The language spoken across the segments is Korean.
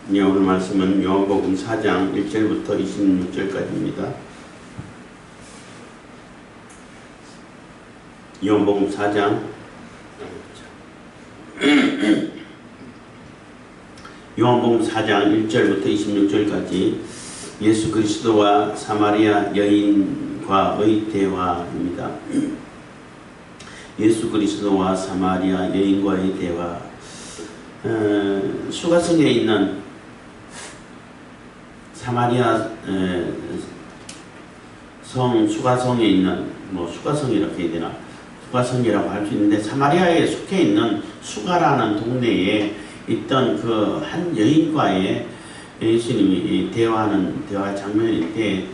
오늘 말씀은 요한복음 4장 1절부터 26절까지입니다. 요한복음 4장 요한복음 4장 1절부터 26절까지 예수 그리스도와 사마리아 여인과의 대화입니다. 예수 그리스도와 사마리아 여인과의 대화. 수가성에 있는 사마리아 성 수가성에 있는 수가성이라고 해야 되나? 수가성이라고 할 수 있는데 사마리아에 속해 있는 수가라는 동네에 있던 그 한 여인과의 예수님이 대화하는 대화 장면인데,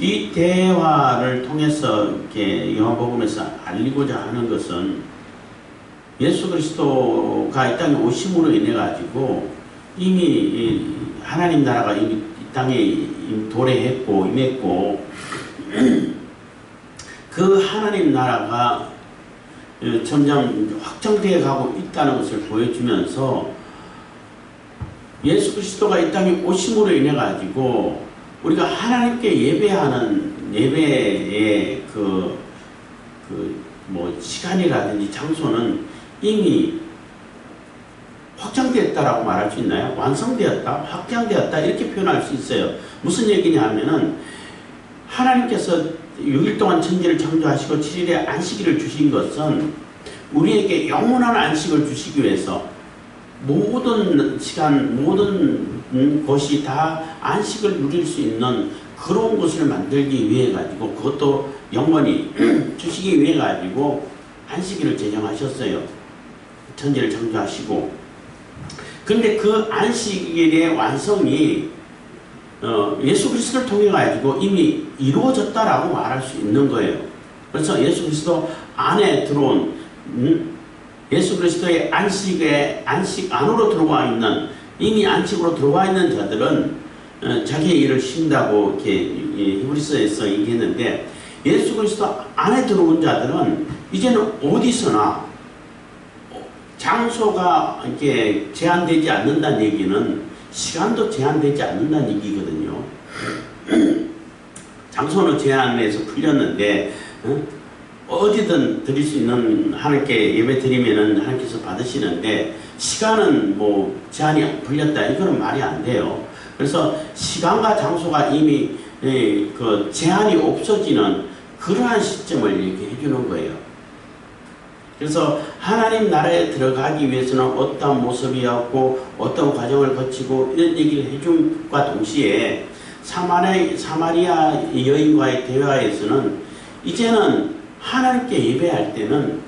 이 대화를 통해서 이렇게 요한복음에서 알리고자 하는 것은 예수 그리스도가 이 땅에 오심으로 인해 가지고 이미 하나님 나라가 이미 이 땅에 도래했고 임했고, 그 하나님 나라가 점점 확정되어 가고 있다는 것을 보여주면서 예수 그리스도가 이 땅에 오심으로 인해 가지고 우리가 하나님께 예배하는 예배의 시간이라든지 장소는 이미 확장되었다라고 말할 수 있나요? 완성되었다, 확장되었다, 이렇게 표현할 수 있어요. 무슨 얘기냐 하면은 하나님께서 6일 동안 천지를 창조하시고 7일에 안식일을 주신 것은 우리에게 영원한 안식을 주시기 위해서 모든 시간, 모든 곳이 다 안식을 누릴 수 있는 그런 것을 만들기 위해 가지고, 그것도 영원히 주시기 위해 가지고 안식일을 제정하셨어요. 천지를 창조하시고. 그런데 그 안식일의 완성이 예수 그리스도를 통해 가지고 이미 이루어졌다라고 말할 수 있는 거예요. 그래서 예수 그리스도 안에 들어온 예수 그리스도의 안식 안으로 들어와 있는, 이미 안식으로 들어와 있는 자들은 자기의 일을 쉰다고 이렇게 히브리서에서 얘기했는데, 예수 그리스도 안에 들어온 자들은 이제는 어디서나 장소가 이렇게 제한되지 않는다는 얘기는 시간도 제한되지 않는다는 얘기거든요. 장소는 제한에서 풀렸는데 어디든 드릴 수 있는, 하나님께 예배 드리면은 하나님께서 받으시는데 시간은 제한이 풀렸다, 이거는 말이 안 돼요. 그래서 시간과 장소가 이미 그 제한이 없어지는 그러한 시점을 이렇게 해주는 거예요. 그래서 하나님 나라에 들어가기 위해서는 어떤 모습이었고 어떤 과정을 거치고 이런 얘기를 해줌과 동시에 사마리아 여인과의 대화에서는 이제는 하나님께 예배할 때는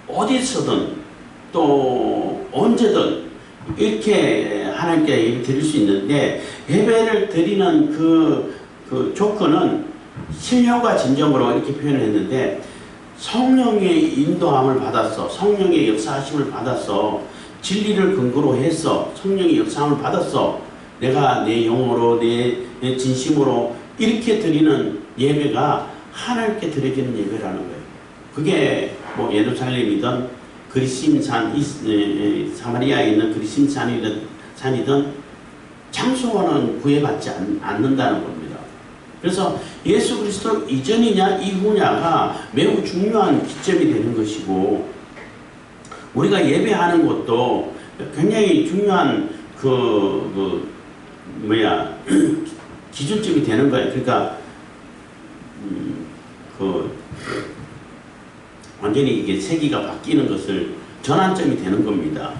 어디서든 또 언제든 이렇게 하나님께 예배 드릴 수 있는데, 예배를 드리는 그 조건은 신령과 진정으로 이렇게 표현을 했는데, 성령의 인도함을 받았어, 성령의 역사하심을 받았어, 진리를 근거로 해서 성령의 역사함을 받았어, 내가 내 영으로 내 진심으로 이렇게 드리는 예배가 하나님께 드려지는 예배라는 거예요. 그게 예루살렘이든 그리심산, 사마리아에 있는 그리심산이든 장소와는 구애받지 않는다는 겁니다. 그래서 예수 그리스도 이전이냐 이후냐가 매우 중요한 기점이 되는 것이고, 우리가 예배하는 것도 굉장히 중요한 기준점이 되는 거예요. 그러니까 완전히 이게 세기가 바뀌는 것을 전환점이 되는 겁니다.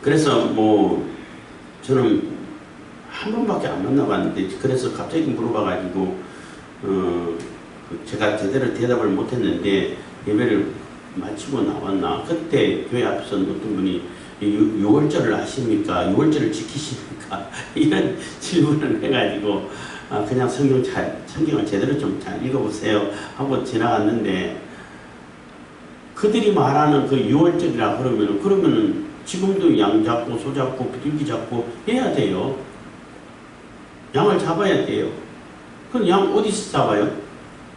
그래서 저는 한 번밖에 안 만나봤는데, 그래서 갑자기 물어봐가지고 제가 제대로 대답을 못했는데, 예배를 마치고 나왔나, 그때 교회 앞에서 어떤 분이 6월절을 하십니까? 6월절을 지키십니까? 이런 질문을 해가지고 그냥 성경을 제대로 좀 잘 읽어보세요 하고 지나갔는데, 그들이 말하는 그 6월절이라 그러면은 지금도 양 잡고 소 잡고 비둘기 잡고 해야 돼요. 양을 잡아야 돼요. 그럼 양 어디서 잡아요?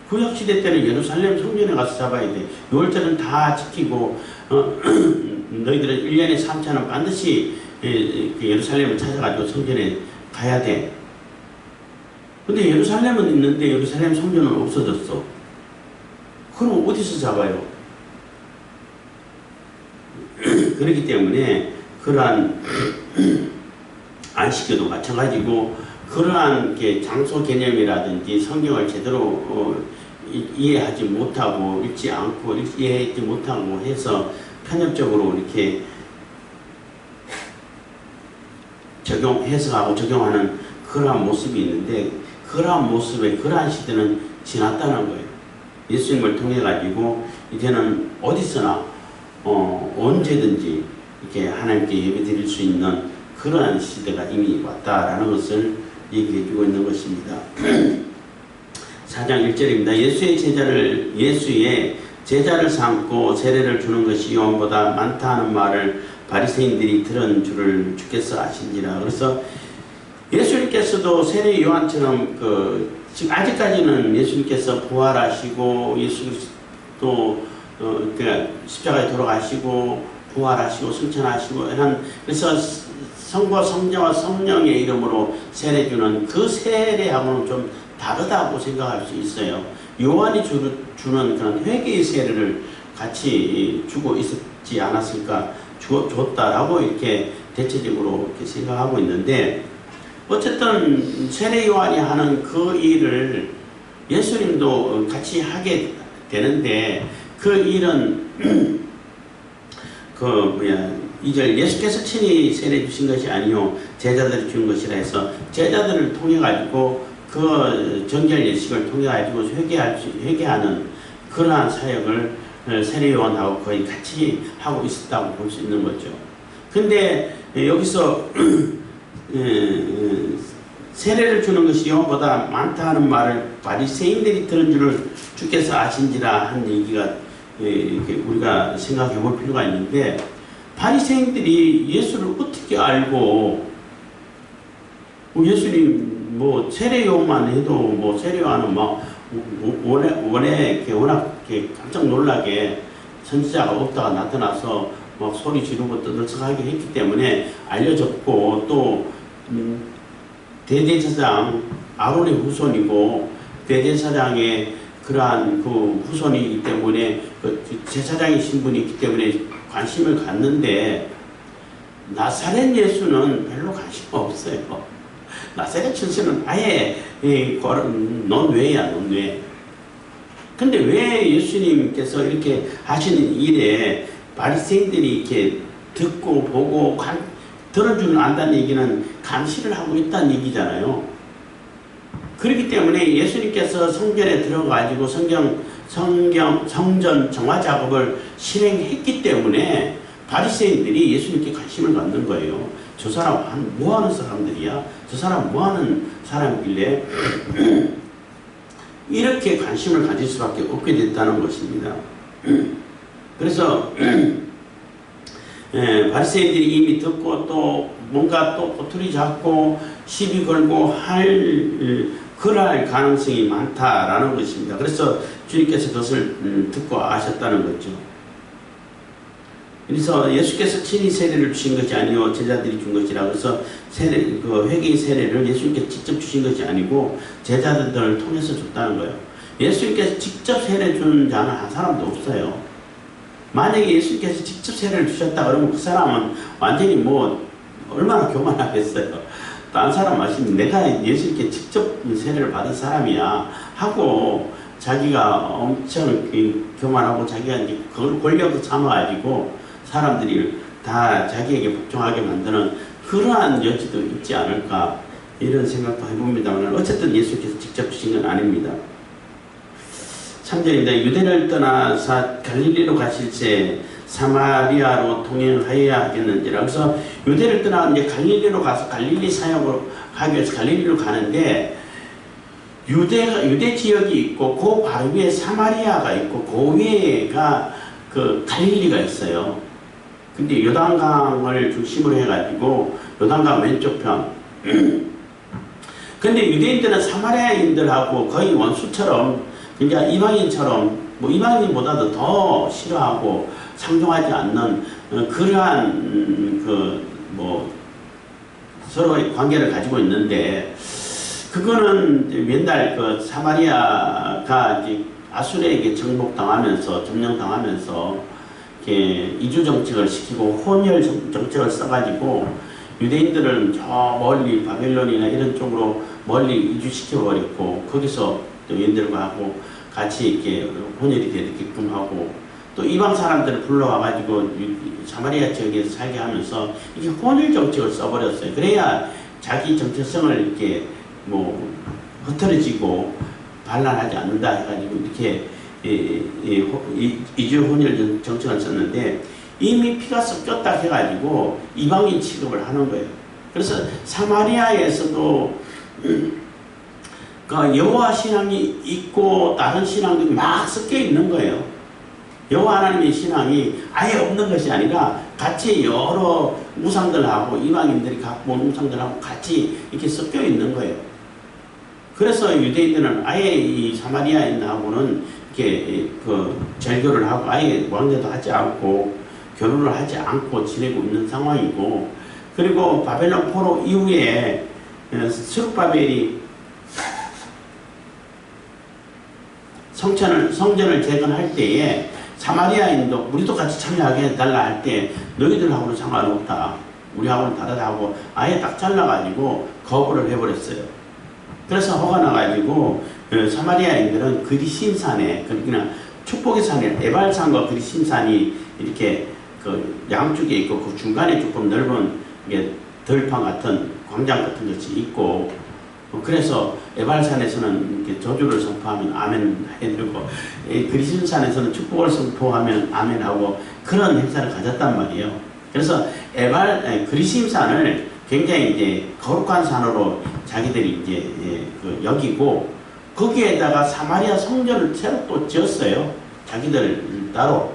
구약시대 때는 예루살렘 성전에 가서 잡아야 돼. 6월절은 다 지키고 너희들은 1년에 3차는 반드시 예루살렘을 찾아가지고 성전에 가야 돼. 근데 예루살렘은 있는데 예루살렘 성전은 없어졌어. 그럼 어디서 잡아요? 그렇기 때문에 그러한 안식교도 마찬가지고 그러한 장소 개념이라든지 성경을 제대로 이해하지 못하고 읽지 않고 이해하지 못하고 해서 편협적으로 이렇게 해석하고 적용하는 그러한 모습이 있는데 그러한 모습에 그러한 시대는 지났다는 거예요. 예수님을 통해 가지고 이제는 어디서나 언제든지 이렇게 하나님께 예배드릴 수 있는 그러한 시대가 이미 왔다라는 것을 얘기해주고 있는 것입니다. 4장 1절입니다. 예수의 제자를 삼고 세례를 주는 것이 요한보다 많다 하는 말을 바리새인들이 들은 줄을 주께서 아신지라. 그래서 예수님께서도 세례 요한처럼 지금 아직까지는 예수님께서 부활하시고 예수 그리스도 십자가에 돌아가시고 부활하시고 승천하시고 그래서 성과 성자와 성령의 이름으로 세례 주는 그 세례하고는 좀 다르다고 생각할 수 있어요. 요한이 주는 그런 회개의 세례를 같이 주고 있었지 않았을까, 줬다라고 이렇게 대체적으로 이렇게 생각하고 있는데, 어쨌든 세례 요한이 하는 그 일을 예수님도 같이 하게 되는데, 그 일은 이절 예수께서 친히 세례 주신 것이 아니요 제자들이 준 것이라 해서 제자들을 통해 가지고 그 정결 예식을 통해 가지고 회개하는 그러한 사역을 세례 요한하고 거의 같이 하고 있었다고 볼 수 있는 거죠. 근데 여기서 세례를 주는 것이 요한보다 많다 하는 말을 바리새인들이 들은 줄을 주께서 아신지라 한 얘기가 우리가 생각해 볼 필요가 있는데, 바리새인들이 예수를 어떻게 알고 예수님 세례 요한만 해도 세례 요한은 원래 워낙 깜짝 놀라게 선지자가 없다가 나타나서 소리 지르고 떠들썩하게 했기 때문에 알려졌고, 또 대제사장 아론의 후손이고 대제사장의 그러한 그 후손이기 때문에 제사장의 신분이 있기 때문에 관심을 갖는데, 나사렛 예수는 별로 관심 없어요. 나사렛 천사는 아예 논외야, 논외. 근데 왜 예수님께서 이렇게 하시는 일에 바리새인들이 이렇게 듣고 보고 들은 줄 안다는 얘기는 감시를 하고 있다는 얘기잖아요. 그렇기 때문에 예수님께서 성전에 들어가지고 성전 정화 작업을 실행했기 때문에 바리새인들이 예수님께 관심을 갖는 거예요. 저 사람 뭐 하는 사람들이야? 저 사람 뭐 하는 사람이길래 이렇게 관심을 가질 수밖에 없게 됐다는 것입니다. 그래서 바리새인들이 이미 듣고 또 뭔가 또 꼬투리 잡고 시비 걸고 그럴 가능성이 많다라는 것입니다. 그래서 주님께서 그것을 듣고 아셨다는 거죠. 그래서 예수께서 친히 세례를 주신 것이 아니요 제자들이 준 것이라. 그래서 회개의 세례를 예수님께서 직접 주신 것이 아니고 제자들을 통해서 줬다는 거예요. 예수님께서 직접 세례 주는 자는 한 사람도 없어요. 만약에 예수님께서 직접 세례를 주셨다 그러면 그 사람은 완전히 얼마나 교만하겠어요. 딴 사람 말씀, 내가 예수님께 직접 세례를 받은 사람이야 하고 자기가 엄청 교만하고 자기가 이제 그걸 권력을 삼아가지고 사람들이 다 자기에게 복종하게 만드는 그러한 여지도 있지 않을까, 이런 생각도 해봅니다만, 어쨌든 예수께서 직접 주신 건 아닙니다. 3절입니다. 유대를 떠나서 갈릴리로 가실새 사마리아로 동행하여야 하겠는지라. 그래서 유대를 떠나 이제 갈릴리로 가서 갈릴리 사역을 하기 위해서 갈릴리로 가는데, 유대 지역이 있고 그 바로 위에 사마리아가 있고 그 위에가 그 갈릴리가 있어요. 근데 요단강을 중심으로 해가지고 요단강 왼쪽 편. 근데 유대인들은 사마리아인들하고 거의 원수처럼, 그러니까 이방인처럼, 이방인보다도 더 싫어하고 상종하지 않는 그러한 뭐 서로의 관계를 가지고 있는데, 그거는 맨날 그 사마리아가 이제 아수르에게 정복당하면서 점령당하면서 이렇게 이주 정책을 시키고 혼혈 정책을 써가지고 유대인들은 저 멀리 바벨론이나 이런 쪽으로 멀리 이주시켜 버렸고, 거기서 또 유대인들과 하고 같이 이렇게 혼혈이 되게끔 하고, 또 이방 사람들을 불러와가지고 사마리아 지역에서 살게 하면서 이게 혼혈 정책을 써버렸어요. 그래야 자기 정체성을 이렇게 뭐 흐트러지고 반란하지 않는다 해가지고 이렇게 이주 혼혈 정책을 썼는데, 이미 피가 섞였다 해가지고 이방인 취급을 하는 거예요. 그래서 사마리아에서도 그 여호와 신앙이 있고 다른 신앙들이 막 섞여 있는 거예요. 여호와 하나님의 신앙이 아예 없는 것이 아니라 같이 여러 우상들하고 이방인들이 갖고 온 우상들하고 같이 이렇게 섞여 있는 거예요. 그래서 유대인들은 아예 이 사마리아인하고는 이렇게 그 절교를 하고 아예 왕래도 하지 않고 결혼을 하지 않고 지내고 있는 상황이고, 그리고 바벨론 포로 이후에 스룹바벨이 성전을 재건할 때에 사마리아인도 우리도 같이 참여하게 해달라 할 때 너희들하고는 상관없다, 우리하고는 다르다 하고 아예 딱 잘라가지고 거부를 해버렸어요. 그래서 화가 나가지고 사마리아인들은 그리심산에, 그러니까 축복의 산에 에발산과 그리심산이 이렇게 그 양쪽에 있고 그 중간에 조금 넓은 이게 들판 같은 광장 같은 것이 있고, 그래서 에발산에서는 이렇게 저주를 선포하면 아멘 해드리고, 그리심산에서는 축복을 선포하면 아멘 하고 그런 행사를 가졌단 말이에요. 그래서 그리심산을 굉장히 이제 거룩한 산으로 자기들이 이제 그 여기고, 거기에다가 사마리아 성전을 새로 또 지었어요. 자기들 따로.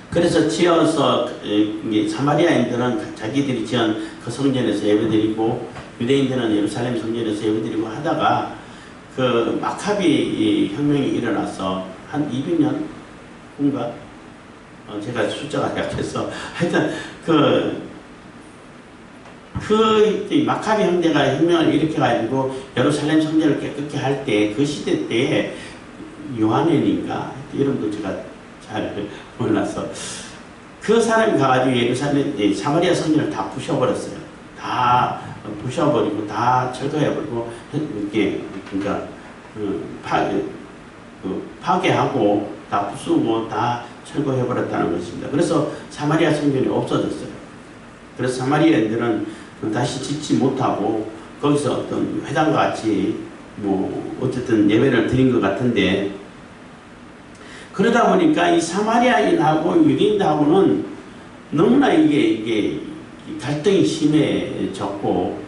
그래서 지어서 사마리아인들은 자기들이 지은 그 성전에서 예배드리고, 유대인들은 예루살렘 성전에서 예배드리고 하다가 그 마카비 혁명이 일어나서 한 200년 후인가? 제가 숫자가 약해서 하여튼 그 마카비 형제가 혁명을 일으켜가지고 예루살렘 성전을 깨끗게 할 때, 그 시대 때에 요한넬인가 이름도 제가 잘 몰라서 그 사람이 가가지고 예루살렘 사마리아 성전을 다 부셔버렸어요. 다 부셔버리고 다 철거해버리고 이렇게 그러니까 파괴하고 다 부수고 다 철거해버렸다는 것입니다. 그래서 사마리아 성전이 없어졌어요. 그래서 사마리아인들은 다시 짓지 못하고 거기서 어떤 회당과 같이 뭐 어쨌든 예배를 드린 것 같은데, 그러다 보니까 이 사마리아인하고 유대인하고는 너무나 이게 갈등이 심해졌고,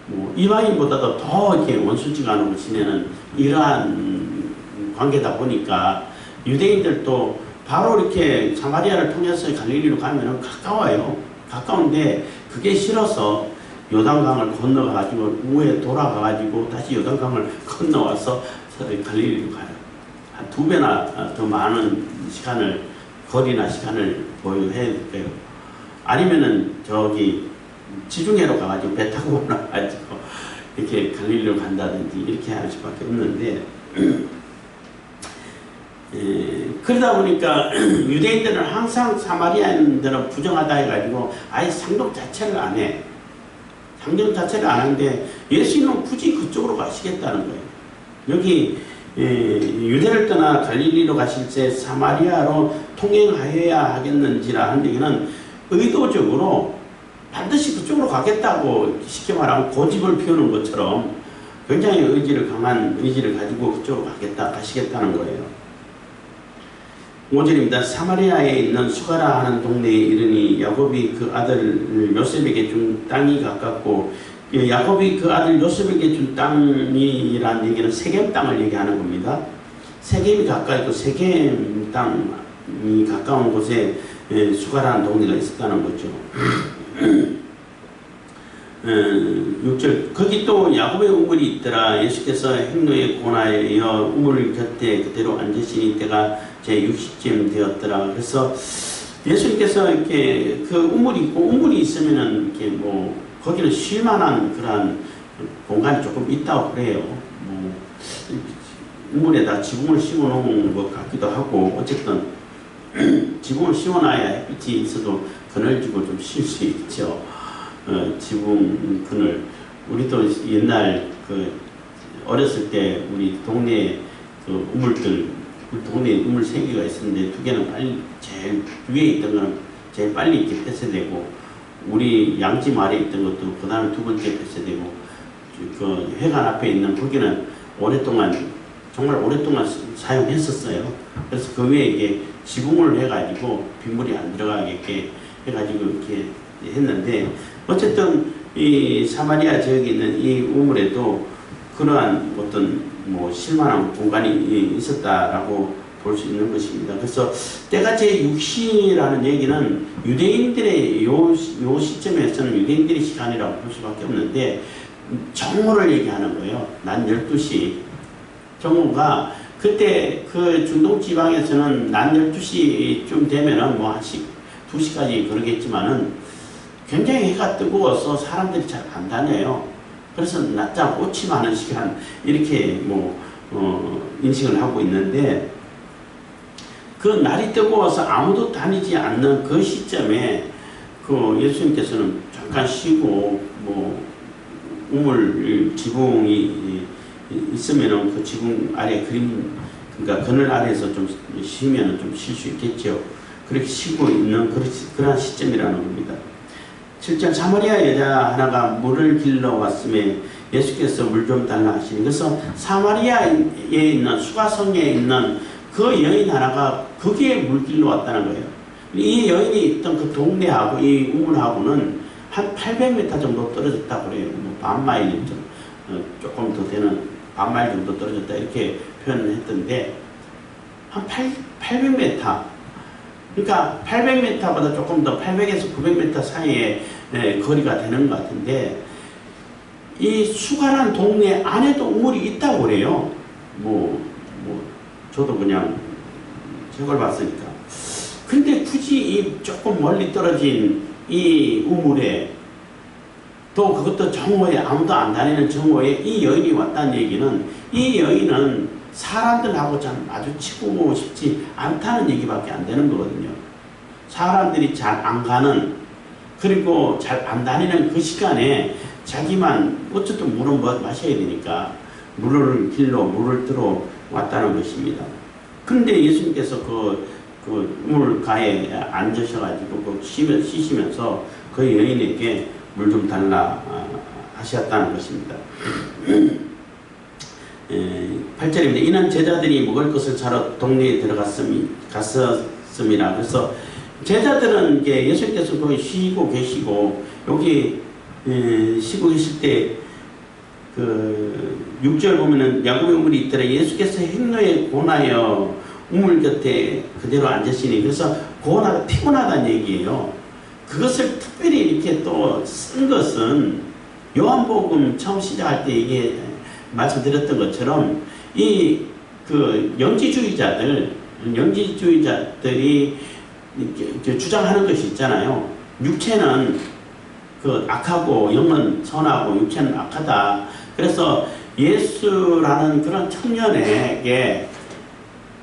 뭐 이방인보다도 더 이렇게 원수지간으로 지내는 이러한 관계다 보니까 유대인들도 바로 이렇게 사마리아를 통해서 갈릴리로 가면은 가까워요. 가까운데 그게 싫어서 요단강을 건너가지고 우에 돌아가가지고 다시 요단강을 건너와서 갈릴리로 가요. 한 2배나 더 많은 시간을, 거리나 시간을 보유해야 돼요. 아니면은 저기 지중해로 가가지고 배 타고 올라가지고 이렇게 갈릴리로 간다든지 이렇게 할 수밖에 없는데, 그러다 보니까 유대인들은 항상 사마리아인들은 부정하다 해가지고 아예 상종 자체를 안 해. 상종 자체를 안 하는데 예수님은 굳이 그쪽으로 가시겠다는 거예요. 여기 유대를 떠나 갈릴리로 가실 때 사마리아로 통행하여야 하겠는지라 하는 얘기는 의도적으로 반드시 그쪽으로 가겠다고 쉽게 말하면 고집을 피우는 것처럼 굉장히 강한 의지를 가지고 그쪽으로 가시겠다는 거예요. 5절입니다. 사마리아에 있는 수가라 하는 동네에 이르니 야곱이 그 아들 요셉에게 준 땅이 가깝고, 야곱이 그 아들 요셉에게 준 땅이란 얘기는 세겜 땅을 얘기하는 겁니다. 세겜이 가까이 있고 세겜 땅이 가까운 곳에 수가라는 동네가 있었다는 거죠. 6절 거기 또 야곱의 우물이 있더라. 예수께서 행로에 고나여 우물 곁에 그대로 앉으시니 때가 제 60쯤 되었더라. 그래서 예수님께서 이렇게 그 우물이 있고 우물이 있으면은 이렇게 뭐 거기는 쉴 만한 그런 공간이 조금 있다고 그래요. 뭐 우물에다 지붕을 씌워 놓은 것 같기도 하고 어쨌든 지붕을 씌워놔야 햇빛이 있어도 그늘지고 좀 쉴 수 있죠. 지붕 그늘. 우리도 옛날 그 어렸을 때 우리 동네 그 우물들, 우리 동네에 우물 3개가 있었는데 2개는 빨리 제일 위에 있던 거는 제일 빨리 이렇게 폐쇄되고 우리 양지 말에 있던 것도 그 다음에 2번째 폐쇄되고 그 회관 앞에 있는 거기는 오랫동안 정말 오랫동안 사용했었어요. 그래서 그 위에 이게 지붕을 해가지고 빗물이 안 들어가게 해가지고 이렇게 했는데 어쨌든 이 사마리아 지역에 있는 이 우물에도 그러한 어떤 뭐 실만한 공간이 있었다라고 볼 수 있는 것입니다. 그래서 때가 제6시라는 얘기는 유대인들의 요 시점에서는 유대인들의 시간이라고 볼 수밖에 없는데 정오를 얘기하는 거예요. 낮 12시. 정오가 그때 그 중동 지방에서는 낮 12시쯤 되면은 뭐 한 2시까지 그러겠지만은 굉장히 해가 뜨거워서 사람들이 잘 안 다녀요. 그래서 낮잠 오침하는 시간 이렇게 뭐 인식을 하고 있는데 그 날이 뜨거워서 아무도 다니지 않는 그 시점에 그 예수님께서는 잠깐 쉬고 뭐 우물 지붕이 있으면은 그 지붕 아래 그러니까 그늘 아래에서 좀 쉬면은 좀 쉴 수 있겠죠. 그렇게 쉬고 있는 그런 시점이라는 겁니다. 7절 사마리아 여자 하나가 물을 길러 왔음에 예수께서 물 좀 달라 하시니 그래서 사마리아에 있는 수가성에 있는 그 여인 하나가 거기에 물 길러 왔다는 거예요. 이 여인이 있던 그 동네하고 이 우물하고는 한 800m 정도 떨어졌다고 그래요. 뭐 반마일 조금 더 되는 반마일 정도 떨어졌다 이렇게 표현을 했던데 한 800m 그러니까 800m보다 조금 더 800에서 900m 사이에 거리가 되는 것 같은데 이 수가란 동네 안에도 우물이 있다고 그래요. 뭐 저도 그냥 저걸 봤으니까. 근데 굳이 이 조금 멀리 떨어진 이 우물에 또 그것도 정오에 아무도 안 다니는 정오에 이 여인이 왔다는 얘기는 이 여인은 사람들하고 잘 마주치고 싶지 않다는 얘기밖에 안 되는 거거든요. 사람들이 잘 안 가는 그리고 잘 안 다니는 그 시간에 자기만 어쨌든 물은 마셔야 되니까 물을 길러 물을 들어 왔다는 것입니다. 그런데 예수님께서 그 우물가에 앉으셔가지고 쉬시면서 그 여인에게 물 좀 달라 하셨다는 것입니다. 8절입니다. 이는 제자들이 먹을 것을 사러 동네에 갔었음이라. 그래서 제자들은 이제 예수님께서 거기 쉬고 계시고 여기 쉬고 계실 때 그 6절 보면은 야곱의 우물이 있더라. 예수께서 행로에 고나여 우물 곁에 그대로 앉으시니 그래서 고나가 피곤하다는 얘기예요. 그것을 특별히 이렇게 또 쓴 것은 요한복음 처음 시작할 때 이게 말씀드렸던 것처럼 이 그 영지주의자들이 이렇게 주장하는 것이 있잖아요. 육체는 그 악하고 영은 선하고 육체는 악하다. 그래서 예수라는 그런 청년에게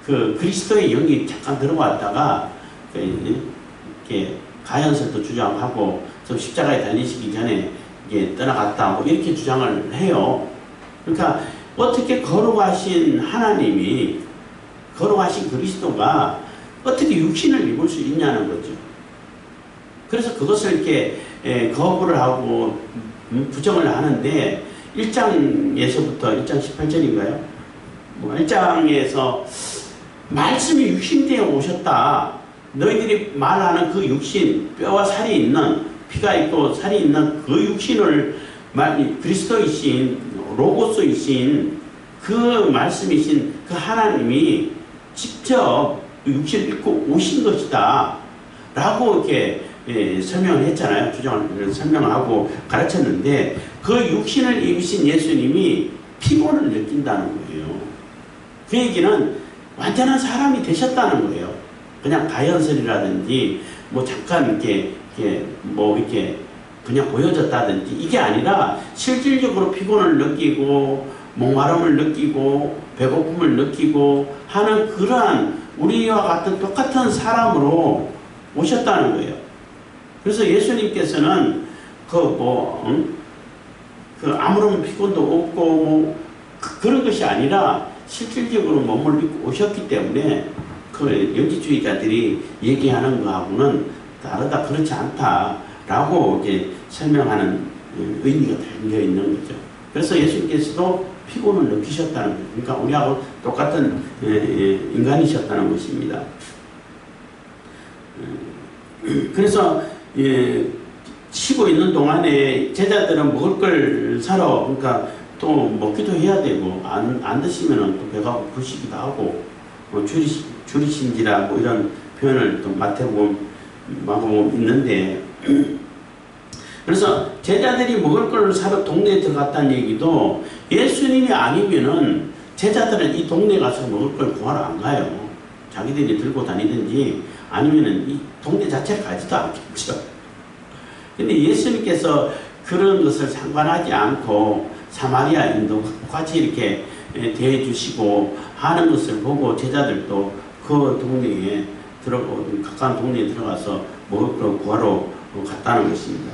그 그리스도의 영이 잠깐 들어왔다가 이렇게 가연설도 주장하고 십자가에 달리시기 전에 이게 떠나갔다 뭐 이렇게 주장을 해요. 그러니까 어떻게 거룩하신 하나님이 거룩하신 그리스도가 어떻게 육신을 입을 수 있냐는 거죠. 그래서 그것을 이렇게 거부를 하고 부정을 하는데 1장에서부터 1장 18절인가요? 1장에서 말씀이 육신되어 오셨다. 너희들이 말하는 그 육신, 뼈와 살이 있는 피가 있고 살이 있는 그 육신을 그리스도이신 로고스이신 그 말씀이신 그 하나님이 직접 육신을 입고 오신 것이다 라고 이렇게 설명을 했잖아요. 주장을 설명하고 가르쳤는데 그 육신을 입으신 예수님이 피곤을 느낀다는 거예요. 그 얘기는 완전한 사람이 되셨다는 거예요. 그냥 가연설이라든지 뭐 잠깐 이렇게 그냥 보여줬다든지 이게 아니라 실질적으로 피곤을 느끼고 목마름을 느끼고 배고픔을 느끼고 하는 그러한 우리와 같은 똑같은 사람으로 오셨다는 거예요. 그래서 예수님께서는 아무런 피곤도 없고 그런 것이 아니라 실질적으로 몸을 입고 오셨기 때문에 그 영지주의자들이 얘기하는 거하고는 다르다, 그렇지 않다라고 이렇게 설명하는 의미가 담겨 있는 거죠. 그래서 예수님께서도 피곤을 느끼셨다는 거예요. 그러니까 우리하고 똑같은 인간이셨다는 것입니다. 그래서 쉬고 있는 동안에 제자들은 먹을 걸 사러, 그러니까 또 먹기도 해야 되고 안 드시면은 또 배가 고프시기도 하고 줄이신지라 뭐 이런 표현을 또 마태복음 있는데, 그래서 제자들이 먹을 걸 사러 동네에 들어갔다는 얘기도 예수님이 아니면은 제자들은 이 동네에 가서 먹을 걸 구하러 안 가요. 자기들이 들고 다니든지 아니면은 이 동네 자체를 가지도 않겠죠. 근데 예수님께서 그런 것을 상관하지 않고 사마리아인도 같이 이렇게 대해주시고 하는 것을 보고 제자들도 그 동네에 가까운 동네에 들어가서 먹을 걸 구하러 갔다는 것입니다.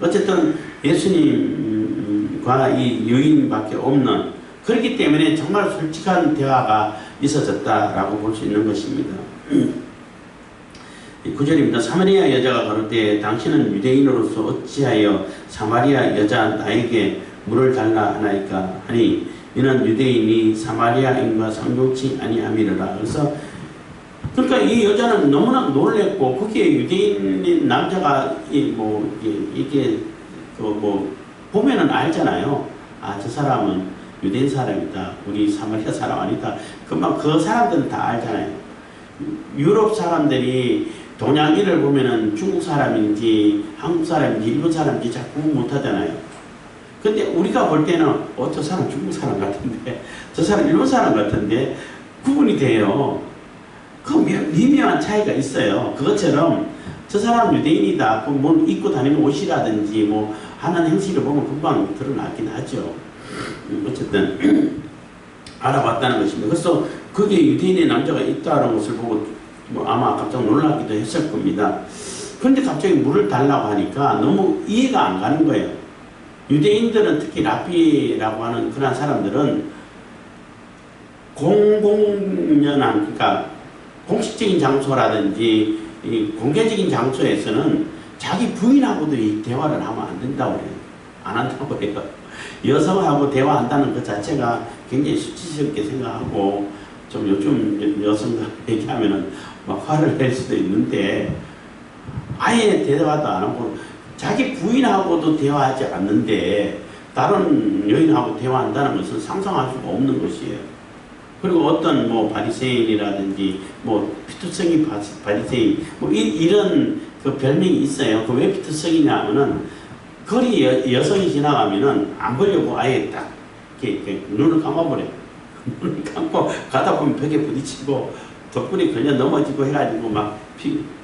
어쨌든 예수님과 이 여인밖에 없는, 그렇기 때문에 정말 솔직한 대화가 있어졌다라고 볼 수 있는 것입니다. 9절입니다. 사마리아 여자가 가로되 당신은 유대인으로서 어찌하여 사마리아 여자 나에게 물을 달라 하나이까 하니 이는 유대인이 사마리아인과 상종치 아니함이로라. 그래서 그러니까 이 여자는 너무나 놀랬고, 거기에 유대인 남자가 이게 보면은 알잖아요. 아, 저 사람은 유대인 사람이다, 우리 사마리아 사람 아니다. 금방 그 사람들은 다 알잖아요. 유럽 사람들이 동양인을 보면은 중국 사람인지 한국 사람인지 일본 사람인지 잘 구분 못 하잖아요. 근데 우리가 볼 때는 저 사람 중국 사람 같은데 저 사람 일본 사람 같은데 구분이 돼요. 그 미묘한 차이가 있어요. 그것처럼 저 사람 유대인이다, 뭐 입고 다니는 옷이라든지 뭐 하는 행실을 보면 금방 드러나긴 하죠. 어쨌든 알아봤다는 것입니다. 그래서 거기에 유대인의 남자가 있다는 것을 보고 아마 깜짝 놀라기도 했을 겁니다. 그런데 갑자기 물을 달라고 하니까 너무 이해가 안 가는 거예요. 유대인들은 특히 랍비라고 하는 그런 사람들은 공공연한, 그러니까 공식적인 장소라든지 이 공개적인 장소에서는 자기 부인하고도 이 대화를 하면 안 된다고 그래요. 안 한다고 해요. 여성하고 대화한다는 것 자체가 굉장히 수치스럽게 생각하고, 좀 요즘 여성들 얘기하면은 막 화를 낼 수도 있는데, 아예 대화도 안 하고 자기 부인하고도 대화하지 않는데 다른 여인하고 대화한다는 것은 상상할 수가 없는 것이에요. 그리고 어떤 바리새인이라든지 피투성이 바리새인 이런 그 별명이 있어요. 그 왜 피투성이냐 하면은 거리 여성이 지나가면은 안 보려고 아예 딱 이렇게 눈을 감아버려요. 눈을 감고 가다 보면 벽에 부딪히고 덕분에 그냥 넘어지고 해가지고 막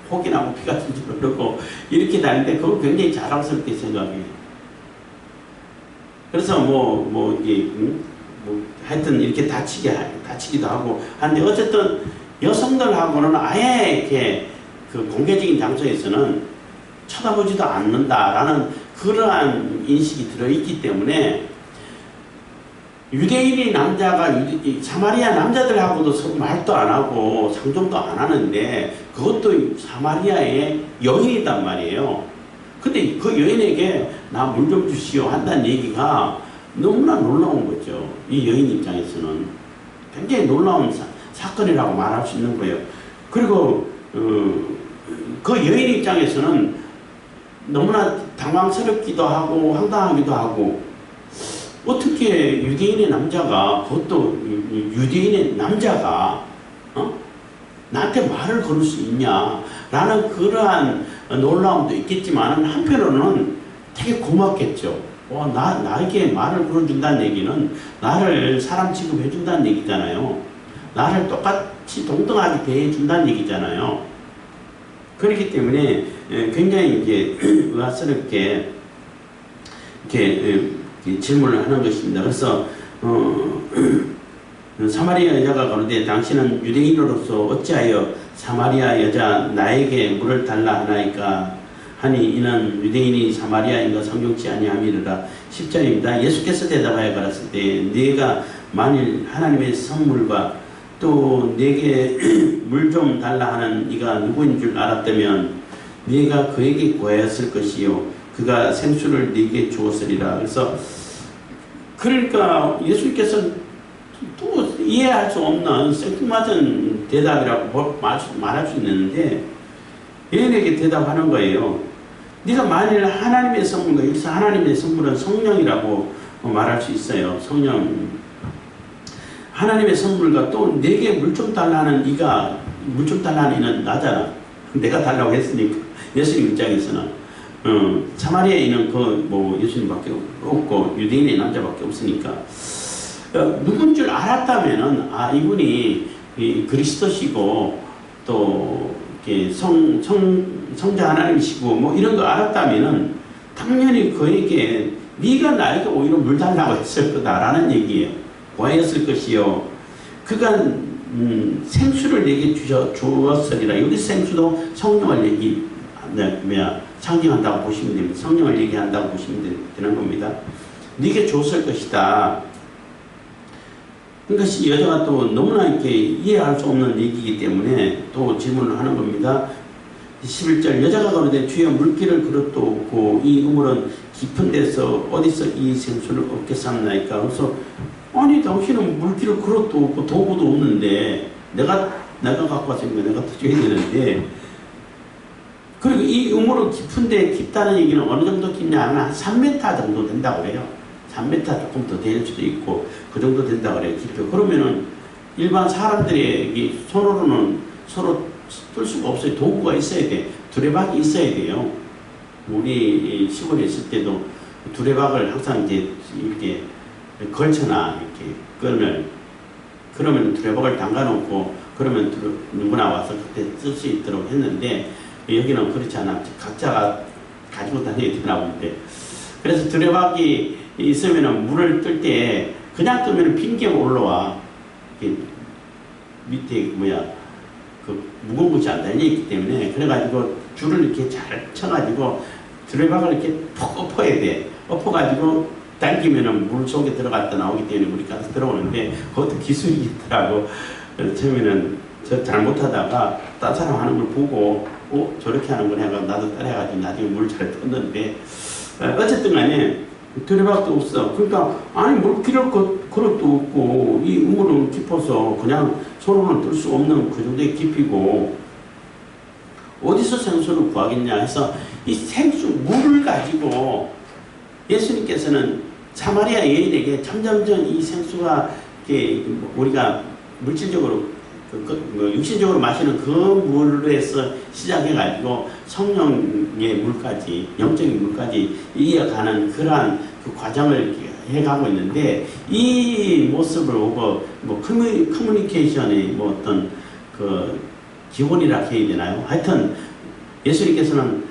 혹이 나고 피가 줄줄 흐르고 이렇게 다니는데 그걸 굉장히 자랑스럽게 생각해요. 그래서 하여튼 이렇게 다치기도 하고 하는데, 어쨌든 여성들하고는 아예 이렇게 그 공개적인 장소에서는 쳐다보지도 않는다라는 그러한 인식이 들어있기 때문에 유대인의 남자가 사마리아 남자들하고도 서로 말도 안 하고 상종도 안 하는데 그것도 사마리아의 여인이단 말이에요. 근데 그 여인에게 나 물 좀 주시오 한다는 얘기가 너무나 놀라운 거죠. 이 여인 입장에서는 굉장히 놀라운 사건이라고 말할 수 있는 거예요. 그리고 그 여인 입장에서는 너무나 당황스럽기도 하고 황당하기도 하고, 어떻게 유대인의 남자가, 그것도 유대인의 남자가 나한테 말을 걸을 수 있냐라는 그러한 놀라움도 있겠지만 한편으로는 되게 고맙겠죠. 나에게 말을 걸어준다는 얘기는 나를 사람 취급해준다는 얘기잖아요. 나를 같이 동등하게 대해준다는 얘기잖아요. 그렇기 때문에 굉장히 이제 의아스럽게 이렇게 질문을 하는 것입니다. 그래서 사마리아 여자가 가로되 당신은 유대인으로서 어찌하여 사마리아 여자 나에게 물을 달라 하나이까 하니 이는 유대인이 사마리아인과 상종치 아니함이니라. 10절입니다. 예수께서 대답하여 가라사대 네가 만일 하나님의 선물과 또 내게 물 좀 달라 하는 이가 누구인 줄 알았다면 네가 그에게 구하였을 것이요 그가 생수를 네게 주었으리라. 그래서 그러니까 예수님께서 또 이해할 수 없는 생뚱맞은 대답이라고 말할 수 있는데 여인에게 대답하는 거예요. 네가 만일 하나님의 선물과 여기서 하나님의 선물은 성령이라고 말할 수 있어요. 성령. 하나님의 선물과 또 내게 물 좀 달라는 이가 물 좀 달라는 이는 나잖아. 내가 달라고 했으니까 예수님 입장에서는 사마리아인은 예수님밖에 없고 유대인의 남자밖에 없으니까 누군 줄 알았다면은 이분이 그리스도시고 또 이렇게 성자 하나님이시고 이런 거 알았다면은 당연히 그에게 네가 나에게 오히려 물 달라고 했을 거다라는 얘기예요. 구하였을 것이요 그가 생수를 내게 주었으리라. 여기 생수도 성령을 상징한다고 보시면 됩니다. 성령을 얘기한다고 보시면 되는 겁니다. 네게 줬을 것이다. 그러니까 여자가 또 너무나 이렇게 이해할 수 없는 얘기이기 때문에 또 질문을 하는 겁니다. 11절 여자가 가로되 주여 물기를 그릇도 없고 이 우물은 깊은 데서 어디서 이 생수를 얻겠사옵나이까. 그래서 아니 당신은 물기를 그릇도 없고 도구도 없는데 내가 갖고 왔으니까 내가 드셔야 되는데 그리고 이 우물은 깊은데 깊다는 얘기는 어느 정도 깊냐 하면 한 3m 정도 된다고 해요. 3m 조금 더 될 수도 있고 그 정도 된다고 그래요. 깊이. 그러면은 일반 사람들이 손으로는 서로 뜰 수가 없어요. 도구가 있어야 돼. 두레박이 있어야 돼요. 우리 시골에 있을 때도 두레박을 항상 이제 이렇게 걸쳐놔 이렇게 끈을. 그러면 두레박을 담가놓고 그러면 누구나 와서 그때 쓸 수 있도록 했는데 여기는 그렇지 않아. 각자가 가지고 다녀야 되나 본데. 그래서 두레박이 있으면은 물을 뜰 때 그냥 뜨면은 빙계가 올라와. 밑에 그 무거운 것이 안 달려있기 때문에 그래가지고 줄을 이렇게 잘 쳐가지고 두레박을 이렇게 푹 엎어야 돼. 엎어가지고 당기면은 물 속에 들어갔다 나오기 때문에 물이 가서 들어오는데 그것도 기술이 있더라고. 그래서 처음에는 저 잘못하다가 딴 사람 하는 걸 보고 저렇게 하는 걸 해가지고 나도 따라해가지고 나중에 물 잘 떴는데 어쨌든 간에 두레박도 없어. 그러니까 아니 물기를 그릇도 없고 이 우물은 깊어서 그냥 손으로는 뜰 수 없는 그 정도의 깊이고 어디서 생수를 구하겠냐 해서 이 생수 물을 가지고 예수님께서는 사마리아 여인에게 점점점 이 생수가 우리가 물질적으로 육신적으로 마시는 그 물에서 시작해가지고 성령의 물까지 영적인 물까지 이어가는 그러한 그 과정을 해가고 있는데 이 모습을 보고 커뮤니케이션의 어떤 그 기본이라 해야 되나요? 하여튼 예수님께서는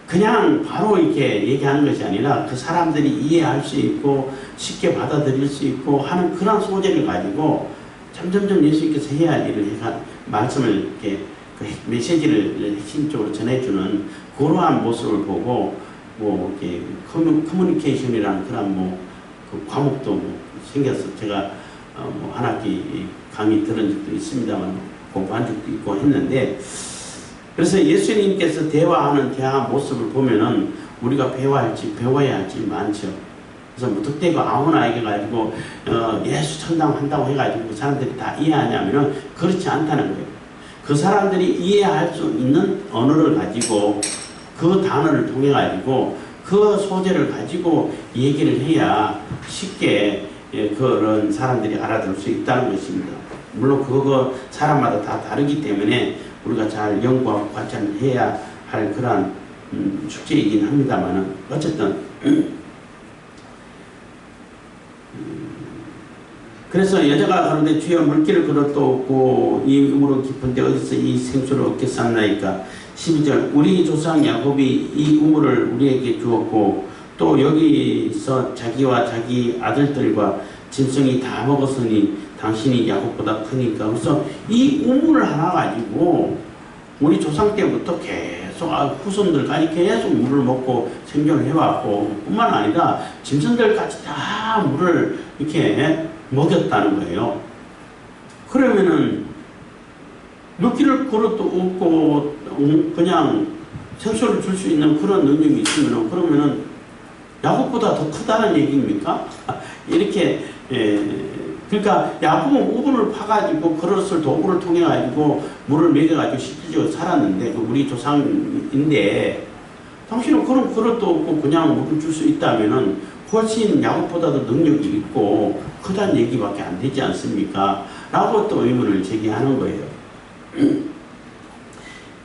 그냥 바로 이렇게 얘기하는 것이 아니라 그 사람들이 이해할 수 있고 쉽게 받아들일 수 있고 하는 그런 소재를 가지고 점점점 예수님께서 해야 할 일을 말씀을 이렇게 그 메시지를 핵심적으로 전해주는 그러한 모습을 보고 이렇게 커뮤니케이션이라는 그런 그 과목도 생겨서 제가 한 학기 강의 들은 적도 있습니다만 공부한 적도 있고 했는데 그래서 예수님께서 대화 모습을 보면은 우리가 배워야 할지 많죠. 그래서 무턱대고 아무나 얘기해가지고 예수 천당한다고 해가지고 그 사람들이 다 이해하냐면은 그렇지 않다는 거예요. 그 사람들이 이해할 수 있는 언어를 가지고 그 단어를 통해 가지고 그 소재를 가지고 얘기를 해야 쉽게 그런 사람들이 알아들을 수 있다는 것입니다. 물론 그거 사람마다 다 다르기 때문에 우리가 잘 연구하고 관찰을 해야 할 그러한 숙제이긴 합니다만은 어쨌든 그래서 여자가 가로되 주여 물길을 걸어도 없고 이 우물은 깊은데 어디서 이 생수를 얻겠사옵나이까. 12절 우리 조상 야곱이 이 우물을 우리에게 주었고 또 여기서 자기와 자기 아들들과 짐승이 다 먹었으니 당신이 야곱보다 크니까. 그래서 이 우물을 하나 가지고 우리 조상 때부터 계속 후손들까지 계속 물을 먹고 생존을 해왔고 뿐만 아니라 짐승들까지 다 물을 이렇게 먹였다는 거예요. 그러면은 물길을 걸어도 없고 그냥 생수를 줄 수 있는 그런 능력이 있으면 그러면은 야곱보다 더 크다는 얘기입니까? 이렇게 그러니까 야곱은 우분을 파가지고 그릇을 도구를 통해 가지고 물을 먹여가지고 실질적으로 살았는데 우리 조상인데 당신은 그런 그릇도 없고 그냥 물을 줄 수 있다면은 훨씬 야곱보다도 능력이 있고 크다는 얘기밖에 안 되지 않습니까? 라고 또 의문을 제기하는 거예요.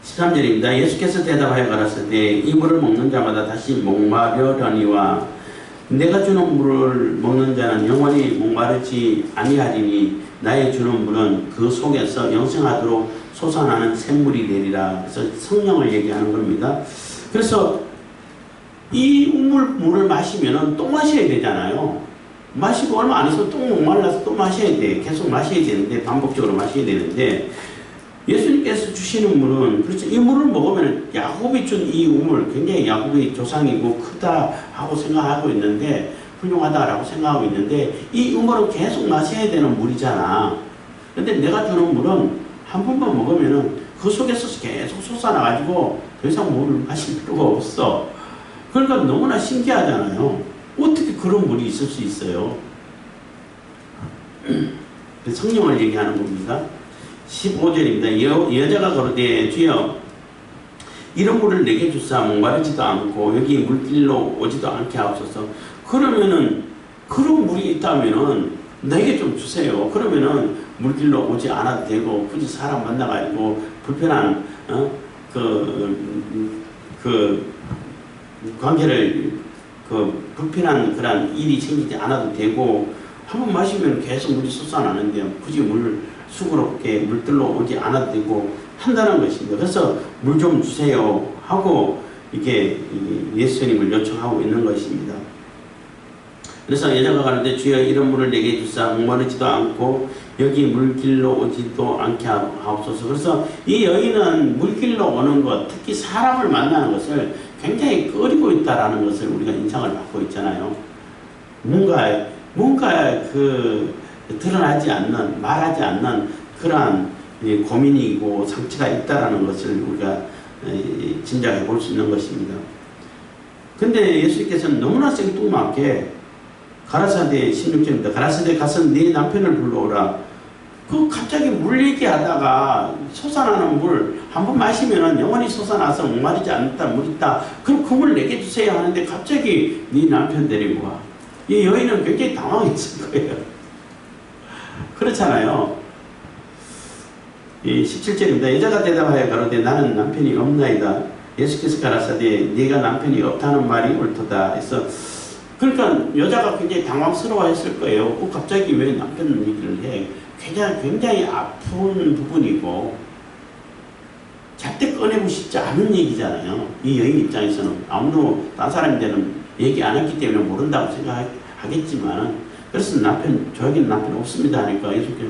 13절입니다. 예수께서 대답하여 가라사대 이 물을 먹는 자마다 다시 목마르려니와 내가 주는 물을 먹는 자는 영원히 목마르지 아니하리니 나의 주는 물은 그 속에서 영생하도록 솟아나는 샘물이 되리라. 그래서 성령을 얘기하는 겁니다. 그래서 이 물을 마시면 또 마셔야 되잖아요. 마시고 얼마 안 있으면 또 목말라서 또 마셔야 돼. 계속 마셔야 되는데 반복적으로 마셔야 되는데 예수님께서 주시는 물은 그렇죠. 이 물을 먹으면 야곱이 준 이 우물 굉장히 야곱의 조상이고 크다 하고 생각하고 있는데 훌륭하다라고 생각하고 있는데 이 우물은 계속 마셔야 되는 물이잖아. 근데 내가 주는 물은 한 번만 먹으면은 그 속에서 계속 솟아나가지고 더 이상 물을 마실 필요가 없어. 그러니까 너무나 신기하잖아요. 어떻게 그런 물이 있을 수 있어요? 성령을 얘기하는 겁니다. 15절입니다. 여자가 가로되 주여 이런 물을 내게 주사 목마르지도 않고 여기 물길로 오지도 않게 하옵소서. 그러면은 그런 물이 있다면은 내게 좀 주세요. 그러면은 물길로 오지 않아도 되고 굳이 사람 만나가지고 불편한 관계를 불편한 그런 일이 생기지 않아도 되고 한 번 마시면 계속 물이 솟아나는데 굳이 수고롭게 물들러 오지 않아도 되고 한다는 것입니다. 그래서 물 좀 주세요 하고 이게 예수님을 요청하고 있는 것입니다. 그래서 여자가 가는데 주여 이런 물을 내게 주사 목마르지도 않고 여기 물길로 오지도 않게 하옵소서. 그래서 이 여인은 물길로 오는 것, 특히 사람을 만나는 것을 굉장히 꺼리고 있다라는 것을 우리가 인상을 받고 있잖아요. 뭔가 드러나지 않는, 말하지 않는 그러한 고민이고 상처가 있다라는 것을 우리가 짐작해 볼 수 있는 것입니다. 근데 예수님께서는 너무나 생뚱맞게 가라사대 16절입니다. 가라사대 가서 네 남편을 불러오라. 갑자기 물 얘기하다가 솟아나는 물 한 번 마시면 영원히 솟아나서 목마르지 않다 물 있다. 그럼 그 물 내게 주세요 하는데 갑자기 네 남편 데리고 와. 이 여인은 굉장히 당황했을 거예요. 그렇잖아요. 17절입니다. 여자가 대답하여 가로되 나는 남편이 없나이다. 예수께서 가라사대 네가 남편이 없다는 말이 옳도다. 그래서 그러니까 여자가 굉장히 당황스러워했을 거예요. 갑자기 왜 남편 얘기를 해? 굉장히 아픈 부분이고 절대 꺼내고 싶지 않은 얘기잖아요. 이 여인 입장에서는 아무도 다른 사람들은 얘기 안 했기 때문에 모른다고 생각하겠지만 그래서 저에게는 남편 없습니다 하니까 예수께서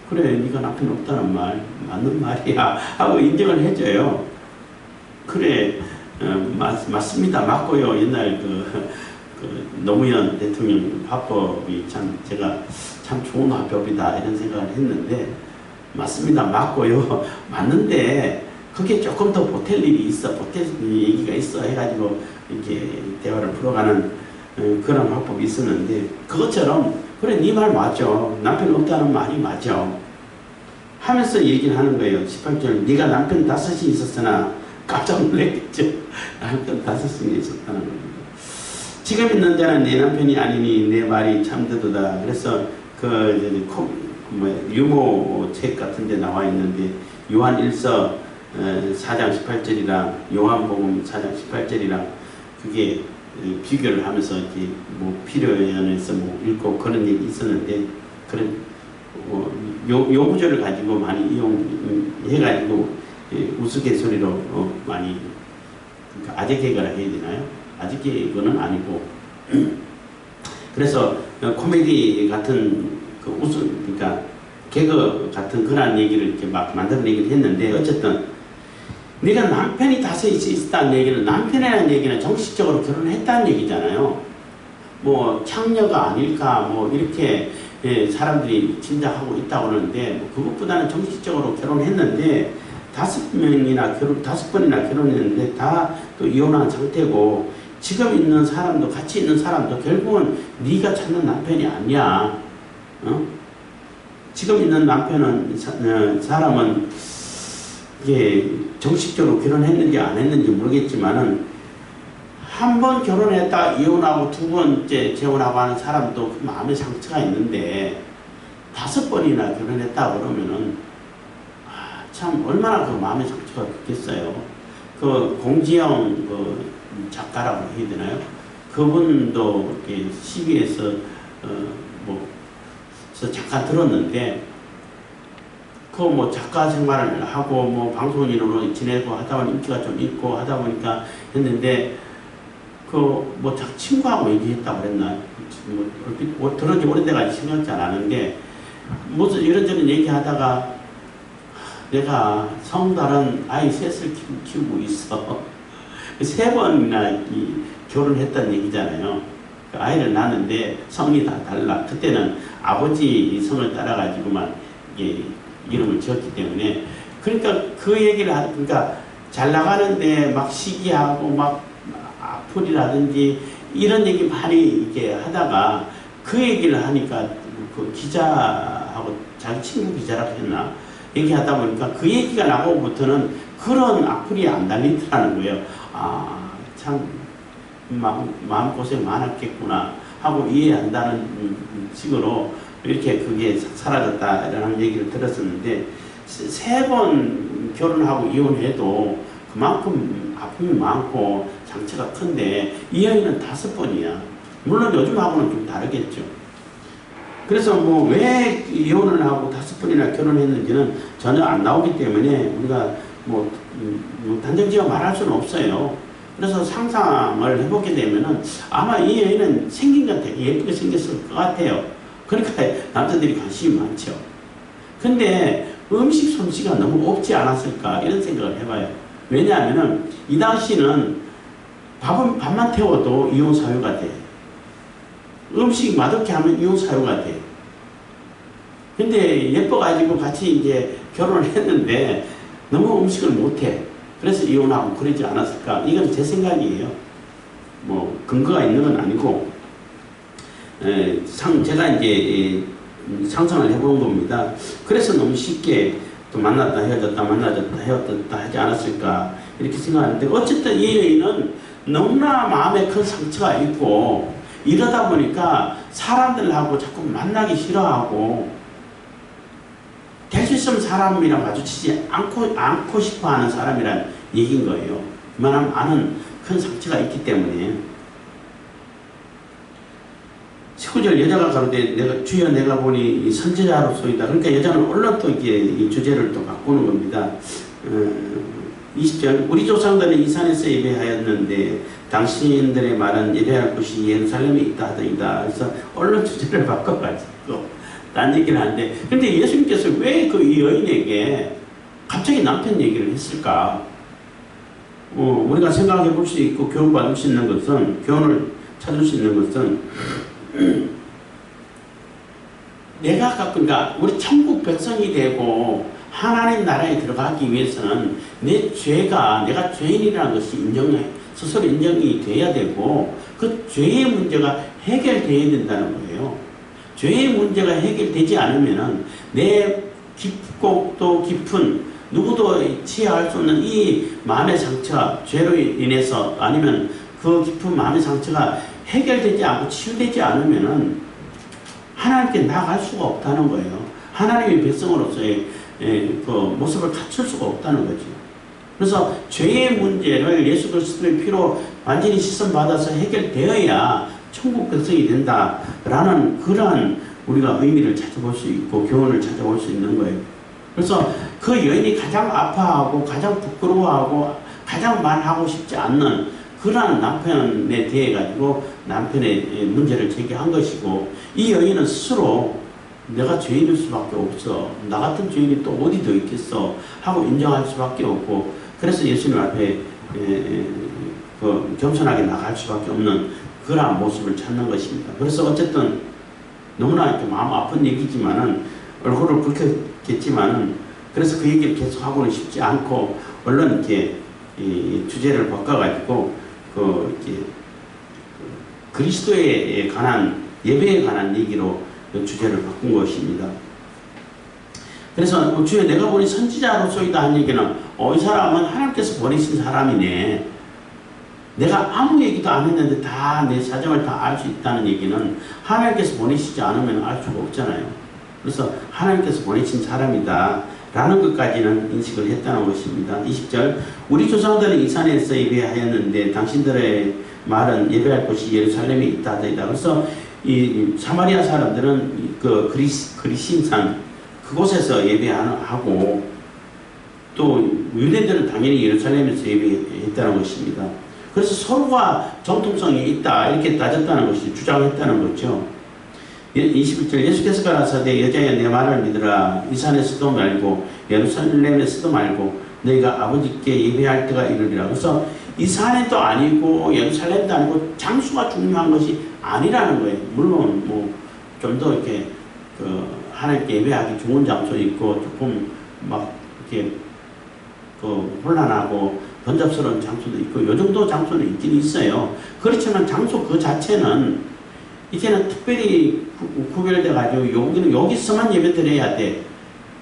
그래 네가 남편 없다는 말 맞는 말이야 하고 인정을 해줘요. 그래 맞습니다. 맞고요. 옛날 노무현 대통령 화법이 제가 참 좋은 화법이다 이런 생각을 했는데 맞습니다. 맞고요. 맞는데 그게 조금 더 보탤 일이 있어. 보탤 얘기가 있어 해가지고 이렇게 대화를 풀어가는 그런 화법이 있었는데 그것처럼 그래 네 말 맞아. 남편 없다는 말이 맞아. 하면서 얘기를 하는 거예요. 18절 네가 남편 5이 있었으나 깜짝 놀랐겠죠. 남편 5이 있었다는 겁니다. 지금 있는 자는 내 남편이 아니니 내 말이 참되도다. 그래서 유모 책 같은 데 나와 있는데 요한 1서 4장 18절이랑 요한복음 4장 18절이랑 그게 비교를 하면서 이렇게 필요연에서 읽고 그런 얘기 있었는데 그런 요 구조를 가지고 많이 이용해가지고 우스갯소리로 많이 그러니까 아재 개그라 해야 되나요? 아재 개그는 아니고 그래서 코미디 같은 그러니까 개그 같은 그런 얘기를 이렇게 막 만드는 얘기를 했는데 어쨌든 네가 남편이 다섯 있다는 얘기는 남편이라는 얘기는 정식적으로 결혼을 했다는 얘기잖아요. 뭐 창녀가 아닐까 뭐 이렇게 사람들이 짐작하고 있다고 그러는데 뭐 그것보다는 정식적으로 결혼했는데 다섯 번이나 결혼했는데 다 또 이혼한 상태고 지금 있는 사람도 같이 있는 사람도 결국은 네가 찾는 남편이 아니야. 지금 있는 남편은 사람은 이게 정식적으로 결혼했는지 안 했는지 모르겠지만은 한 번 결혼했다 이혼하고 두 번째 재혼하고 하는 사람도 그 마음의 상처가 있는데 다섯 번이나 결혼했다 그러면은 참 얼마나 그 마음의 상처가 크겠어요. 그 공지영 그 작가라고 해야 되나요? 그분도 이렇게 CBS 잠깐 들었는데 그 뭐 작가 생활을 하고 뭐 방송인으로 지내고 하다 보니 인기가 좀 있고 하다 보니까 했는데 그 뭐 친구하고 얘기했다고 그랬나? 뭐 들은 지 오래돼가지고 생각지 않았는데 무슨 이런저런 얘기하다가 내가 성다른 아이 셋을 키우고 있어. 세 번이나 결혼했다는 얘기잖아요. 그 아이를 낳았는데 성이 다 달라. 그때는 아버지 성을 따라가지고만 이름을 지었기 때문에 그러니까 그 얘기를 그러니까 잘 나가는데 막 시기하고 막 악플이라든지 이런 얘기 많이 이렇게 하다가 그 얘기를 하니까 그 기자하고 자기 친구 기자라고 했나 얘기하다 보니까 그 얘기가 나고부터는 그런 악플이 안 달리더라는 거예요. 아, 참 마음고생 많았겠구나 하고 이해한다는 식으로 이렇게 그게 사라졌다라는 얘기를 들었었는데 세 번 결혼하고 이혼해도 그만큼 아픔이 많고 상처가 큰데 이 여인은 다섯 번이야. 물론 요즘하고는 좀 다르겠죠. 그래서 뭐 왜 이혼을 하고 다섯 번이나 결혼했는지는 전혀 안 나오기 때문에 우리가 뭐 단정지어 말할 수는 없어요. 그래서 상상을 해보게 되면은 아마 이 여인은 생긴 건 되게 예쁘게 생겼을 것 같아요. 그러니까 남자들이 관심이 많죠. 근데 음식 솜씨가 너무 없지 않았을까 이런 생각을 해봐요. 왜냐하면은 이 당시는 밥만 태워도 이혼 사유가 돼. 음식 맛없게 하면 이혼 사유가 돼. 근데 예뻐가지고 같이 이제 결혼을 했는데 너무 음식을 못해. 그래서 이혼하고 그러지 않았을까. 이건 제 생각이에요. 뭐 근거가 있는 건 아니고 제가 이제 상상을 해본 겁니다. 그래서 너무 쉽게 또 만났다 헤어졌다 만나졌다 헤어졌다 하지 않았을까 이렇게 생각하는데 어쨌든 이 여인은 너무나 마음에 큰 상처가 있고 이러다 보니까 사람들하고 자꾸 만나기 싫어하고 될 수 있으면 사람이랑 마주치지 않고 싶어 하는 사람이란 얘기인 거예요. 그만한 아는 큰 상처가 있기 때문에 19절 여자가 가로되 주여 내가 보니 선지자로소이다. 그러니까 여자는 얼른 또 이게 이 주제를 또 바꾸는 겁니다. 20절 우리 조상들은 이 산에서 예배하였는데 당신들의 말은 예배할 곳이 예루살렘에 있다 하더이다. 그래서 얼른 주제를 바꿔가지고 딴 얘기를 하는데 근데 예수님께서 왜 그 이 여인에게 갑자기 남편 얘기를 했을까? 우리가 생각해 볼 수 있고 교훈받을 수 있는 것은 교훈을 찾을 수 있는 것은 내가 그러니까 우리 천국 백성이 되고 하나님 나라에 들어가기 위해서는 내 죄가 내가 죄인이라는 것이 스스로 인정이 돼야 되고 그 죄의 문제가 해결돼야 된다는 거예요. 죄의 문제가 해결되지 않으면은 내 깊고 또 깊은 누구도 치유할 수 없는 이 마음의 상처 죄로 인해서 아니면 그 깊은 마음의 상처가 해결되지 않고 치유되지 않으면은 하나님께 나아갈 수가 없다는 거예요. 하나님의 백성으로서의 그 모습을 갖출 수가 없다는 거죠. 그래서 죄의 문제를 예수 그리스도의 피로 완전히 씻음 받아서 해결되어야 천국 백성이 된다라는 그러한 우리가 의미를 찾아볼 수 있고 교훈을 찾아볼 수 있는 거예요. 그래서 그 여인이 가장 아파하고 가장 부끄러워하고 가장 말하고 싶지 않는 그러한 남편에 대해 가지고 남편의 문제를 제기한 것이고, 이 여인은 스스로 내가 죄인일 수밖에 없어, 나 같은 죄인이 또 어디 더 있겠어 하고 인정할 수밖에 없고, 그래서 예수님 앞에 겸손하게 나갈 수밖에 없는 그러한 모습을 찾는 것입니다. 그래서 어쨌든 너무나 이렇게 마음 아픈 얘기지만은, 얼굴을 붉혔겠지만은, 그래서 그 얘기를 계속 하고는 싶지 않고 얼른 이렇게 주제를 바꿔가지고 이렇게 그리스도에 관한, 예배에 관한 얘기로 주제를 바꾼 것입니다. 그래서 주에 내가 보니 선지자로서이다 한 얘기는, 이 사람은 하나님께서 보내신 사람이네, 내가 아무 얘기도 안 했는데 다 내 사정을 다 알 수 있다는 얘기는 하나님께서 보내시지 않으면 알 수가 없잖아요. 그래서 하나님께서 보내신 사람이다 라는 것까지는 인식을 했다는 것입니다. 20절, 우리 조상들은 이 산에서 예배하였는데 당신들의 말은 예배할 곳이 예루살렘에 있다 하더이다. 그래서 이 사마리아 사람들은 그 그리심산 그곳에서 예배하고, 또 유대인들은 당연히 예루살렘에서 예배했다는 것입니다. 그래서 서로가 정통성이 있다 이렇게 따졌다는 것이, 주장했다는 거죠. 21절, 예수께서 가라사대 여자여 내 말을 믿으라. 이 산에서도 말고 예루살렘에서도 말고 너희가 아버지께 예배할 때가 이르리라. 그래서 이 산에도 아니고 예루살렘도 아니고 장소가 중요한 것이 아니라는 거예요. 물론 뭐 좀 더 이렇게 하나님께 예배하기 좋은 장소 있고 조금 막 이렇게 혼란하고 번잡스러운 장소도 있고 요 정도 장소는 있긴 있어요. 그렇지만 장소 그 자체는 이제는 특별히 구별돼 가지고 여기서만 예배 드려야 돼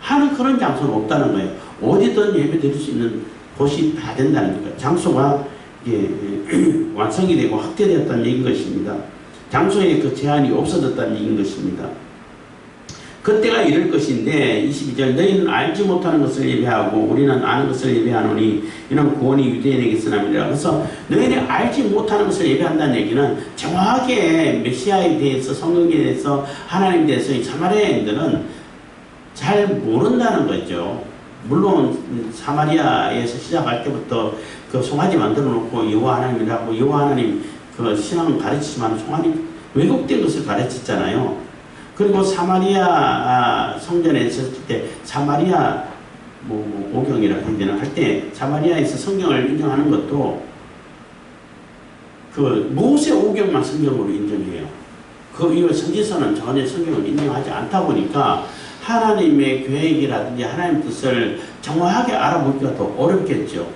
하는 그런 장소는 없다는 거예요. 어디든 예배 드릴 수 있는 곳이 다 된다는 거예요. 장소가 완성이 되고 확대되었다는 얘기인 것입니다. 장소에 그 제한이 없어졌다는 얘기인 것입니다. 그때가 이럴 것인데, 22절, 너희는 알지 못하는 것을 예배하고 우리는 아는 것을 예배하노니 이는 구원이 유대인에게서 남이라. 그래서 너희들이 알지 못하는 것을 예배한다는 얘기는 정확하게 메시아에 대해서, 성경에 대해서, 하나님에 대해서 이 사마리아인들은 잘 모른다는 거죠. 물론 사마리아에서 시작할 때부터 그 송아지 만들어 놓고 여호와 하나님이라고, 여호와 하나님 그 신앙을 가르치지만 송아지 왜곡된 것을 가르쳤잖아요. 그리고 사마리아 성전에 있었을 때 사마리아 오경이라고 할 때 사마리아에서 성경을 인정하는 것도 그 모세 오경만 성경으로 인정해요. 그 이후 선지서는 전혀 성경을 인정하지 않다 보니까 하나님의 계획이라든지 하나님 뜻을 정확하게 알아보기가 더 어렵겠죠.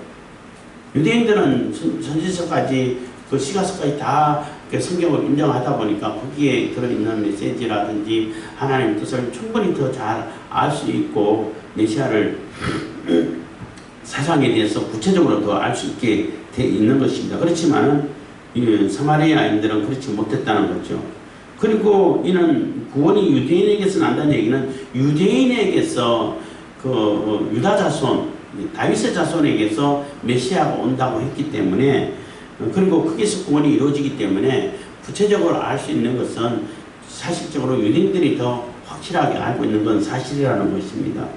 유대인들은 선지서까지 그 시가서까지 다 성경을 인정하다 보니까 거기에 들어있는 메시지라든지 하나님의 뜻을 충분히 더 잘 알 수 있고 메시아를 사상에 대해서 구체적으로 더 알 수 있게 돼 있는 것입니다. 그렇지만 사마리아인들은 그렇지 못했다는 거죠. 그리고 이는 구원이 유대인에게서 난다는 얘기는 유대인에게서 그 유다 자손, 다윗의 자손에게서 메시아가 온다고 했기 때문에, 그리고 거기서 구원이 이루어지기 때문에 구체적으로 알 수 있는 것은 사실적으로 유대인들이 더 확실하게 알고 있는 건 사실이라는 것입니다.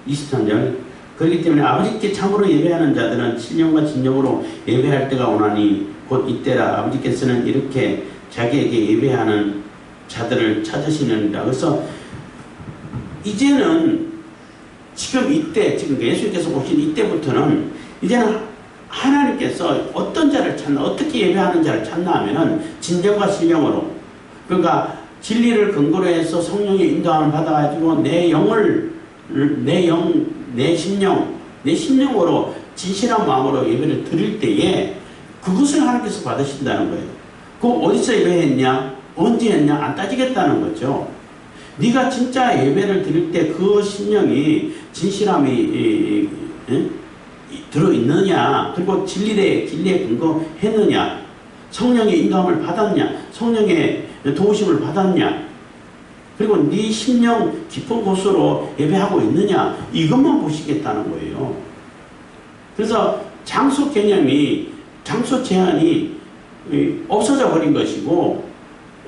23절, 그렇기 때문에 아버지께 참으로 예배하는 자들은 신령과 진정으로 예배할 때가 오나니 곧 이때라. 아버지께서는 이렇게 자기에게 예배하는 자들을 찾으시느니라. 그래서 이제는 지금 예수님께서 오신 이때부터는 이제는 하나님께서 어떤 자를 찾나, 어떻게 예배하는 자를 찾나 하면은 진정과 신령으로, 그러니까 진리를 근거로 해서 성령의 인도함을 받아가지고 내 심령으로 진실한 마음으로 예배를 드릴 때에 그것을 하나님께서 받으신다는 거예요. 그거 어디서 예배했냐, 언제 했냐 안 따지겠다는 거죠. 네가 진짜 예배를 드릴 때 그 심령이 진실함이 들어있느냐, 그리고 진리에 근거했느냐, 성령의 인도함을 받았냐, 성령의 도우심을 받았냐, 그리고 네 심령 깊은 곳으로 예배하고 있느냐, 이것만 보시겠다는 거예요. 그래서 장소 개념이, 장소 제한이 없어져 버린 것이고,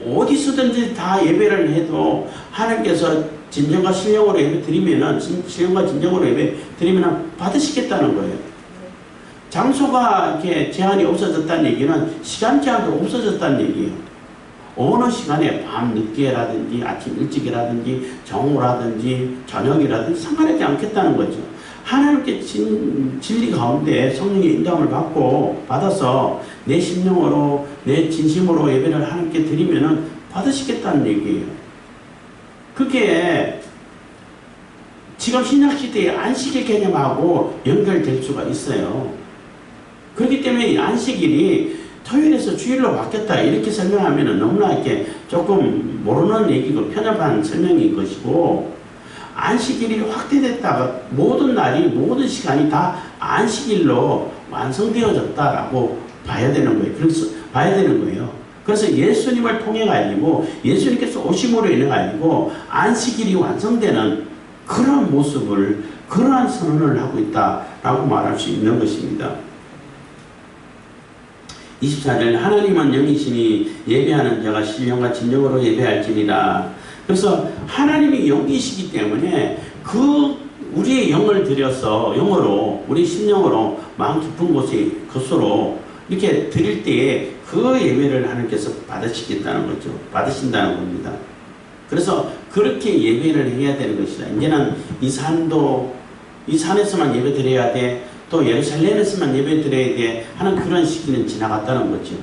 어디서든지 다 예배를 해도 하나님께서 진정과 신령으로 예배 드리면은, 신령과 진정으로 예배 드리면은 받으시겠다는 거예요. 장소가 이렇게 제한이 없어졌다는 얘기는 시간 제한도 없어졌다는 얘기예요. 어느 시간에 밤 늦게라든지 아침 일찍이라든지 정오라든지 저녁이라든지 상관하지 않겠다는 거죠. 하나님께 진리 가운데 성령의 인도함을 받아서 내 심령으로 내 진심으로 예배를 하나님께 드리면은 받으시겠다는 얘기예요. 그게 지금 신약시대의 안식일 개념하고 연결될 수가 있어요. 그렇기 때문에 이 안식일이 토요일에서 주일로 바뀌었다 이렇게 설명하면 너무나 이렇게 조금 모르는 얘기고 편협한 설명인 것이고, 안식일이 확대됐다가 모든 날이 모든 시간이 다 안식일로 완성되어졌다라고 봐야 되는 거예요. 그래서 봐야 되는 거예요. 그래서 예수님을 통해 가지고 예수님께서 오심으로 인해 가지고 안식일이 완성되는 그런 모습을, 그러한 선언을 하고 있다라고 말할 수 있는 것입니다. 24절 하나님은 영이시니 예배하는 자가 신령과 진정으로 예배할지니라. 그래서 하나님이 영이시기 때문에 우리의 영을 들여서 영으로 우리 심령으로 마음 깊은 곳으로 이렇게 드릴 때에 그 예배를 하나님께서 받으시겠다는 거죠. 받으신다는 겁니다. 그래서 그렇게 예배를 해야 되는 것이다. 이제는 이 산에서만 예배 드려야 돼. 또 예루살렘에서만 예배 드려야 돼 하는 그런 시기는 지나갔다는 거죠.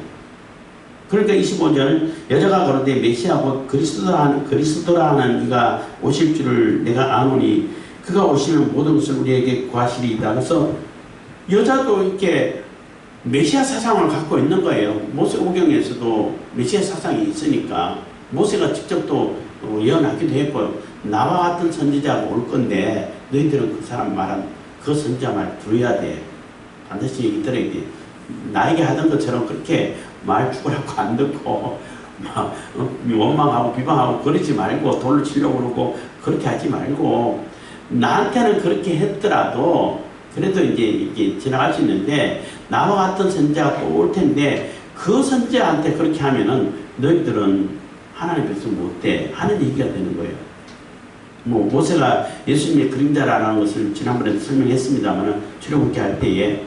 그러니까 25절 여자가 가로되 메시아 곧 그리스도라 하는 이가 오실 줄을 내가 아노니 그가 오시면 모든 것을 우리에게 구하시리이다. 그래서 여자도 이렇게 메시아 사상을 갖고 있는 거예요. 모세오경에서도 메시아 사상이 있으니까 모세가 직접 또 예언하기도 했고, 나와 같은 선지자가 올 건데 너희들은 그 사람 말한 그 선지자 말 들어야 돼. 반드시 얘기 들어야 돼. 나에게 하던 것처럼 그렇게 말 죽으라고 안 듣고 막 원망하고 비방하고 그러지 말고 돌로 치려고 그러고 그렇게 하지 말고, 나한테는 그렇게 했더라도 그래도 이제 이게 지나갈 수 있는데 나와 같은 선지자가 또 올 텐데 그 선지자한테 그렇게 하면은 너희들은 하나님 백성 못 돼 하는 얘기가 되는 거예요. 모세가 예수님의 그림자라는 것을 지난번에 설명했습니다만 출애굽기 할 때에